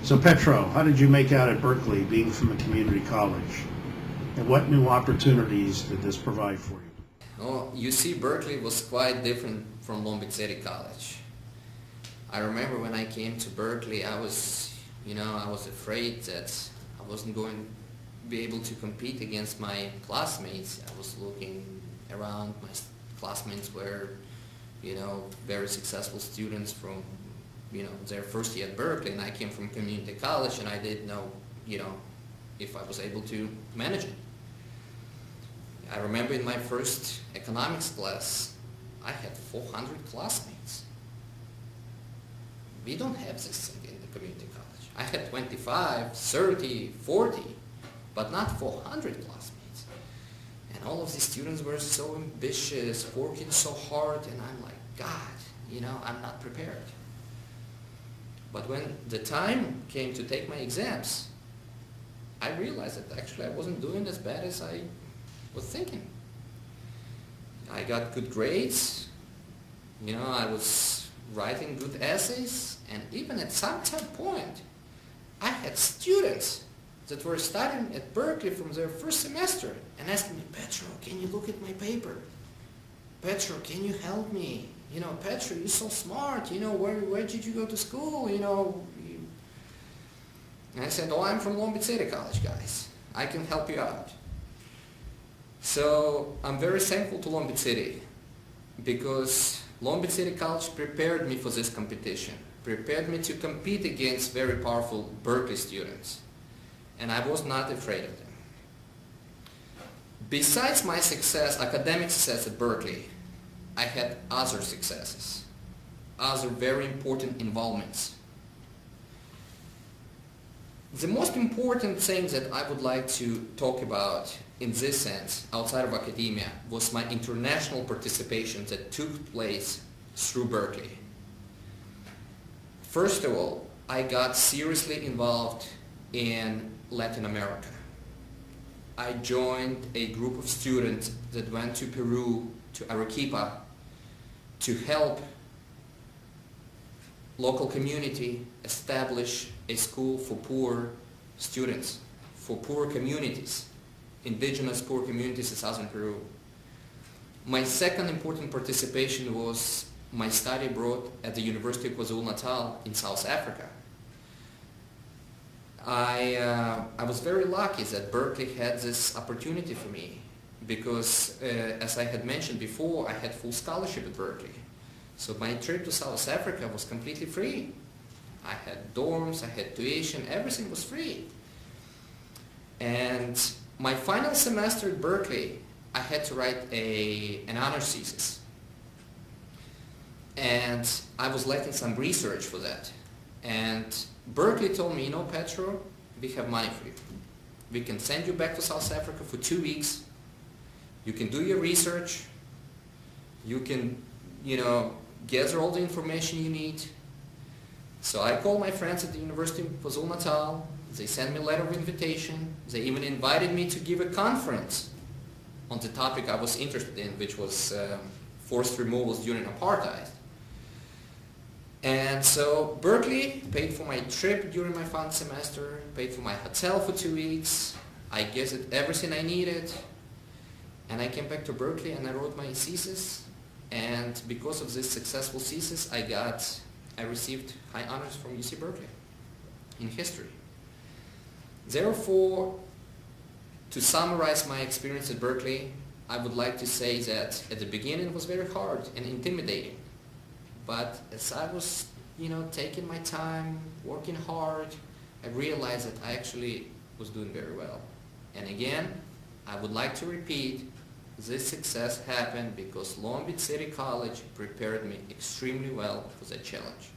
So Petro, how did you make out at Berkeley, being from a community college? And what new opportunities did this provide for you? Well, UC Berkeley was quite different from Long Beach City College. I remember when I came to Berkeley, I was afraid that I wasn't going to be able to compete against my classmates. I was looking around, my classmates were, very successful students from, their first year at Berkeley, and I came from community college, and I didn't know, if I was able to manage it. I remember in my first economics class, I had 400 classmates. We don't have this thing in the community college. I had 25, 30, 40, but not 400 classmates. And all of these students were so ambitious, working so hard, and I'm like, God, I'm not prepared. But when the time came to take my exams, I realized that actually I wasn't doing as bad as I was thinking. I got good grades, I was writing good essays, and even at some point, I had students that were studying at Berkeley from their first semester and asking me, Petro, can you look at my paper? Petro, can you help me? Petro, you're so smart, where did you go to school, And I said, oh, I'm from Long Beach City College, guys. I can help you out. So I'm very thankful to Long Beach City because Long Beach City College prepared me for this competition, prepared me to compete against very powerful Berkeley students. And I was not afraid of them. Besides my success, academic success at Berkeley, I had other successes, other very important involvements. The most important thing that I would like to talk about in this sense, outside of academia, was my international participation that took place through Berkeley. First of all, I got seriously involved in Latin America. I joined a group of students that went to Peru, to Arequipa, to help local community establish a school for poor students, for poor communities, indigenous poor communities in southern Peru. My second important participation was my study abroad at the University of KwaZulu-Natal in South Africa. I was very lucky that Berkeley had this opportunity for me because, as I had mentioned before, I had full scholarship at Berkeley. So my trip to South Africa was completely free. I had dorms, I had tuition, everything was free. And my final semester at Berkeley, I had to write an honors thesis. And I was lacking some research for that. And Berkeley told me, Petro, we have money for you. We can send you back to South Africa for 2 weeks. You can do your research. You can, gather all the information you need. So I called my friends at the University of KwaZulu-Natal. They sent me a letter of invitation. They even invited me to give a conference on the topic I was interested in, which was forced removals during apartheid. And so Berkeley paid for my trip during my final semester, paid for my hotel for 2 weeks. I gathered everything I needed. And I came back to Berkeley and I wrote my thesis. And because of this successful thesis, I received high honors from UC Berkeley in history. Therefore, to summarize my experience at Berkeley, I would like to say that at the beginning it was very hard and intimidating. But as I was, taking my time, working hard, I realized that I actually was doing very well. And again, I would like to repeat, this success happened because Long Beach City College prepared me extremely well for that challenge.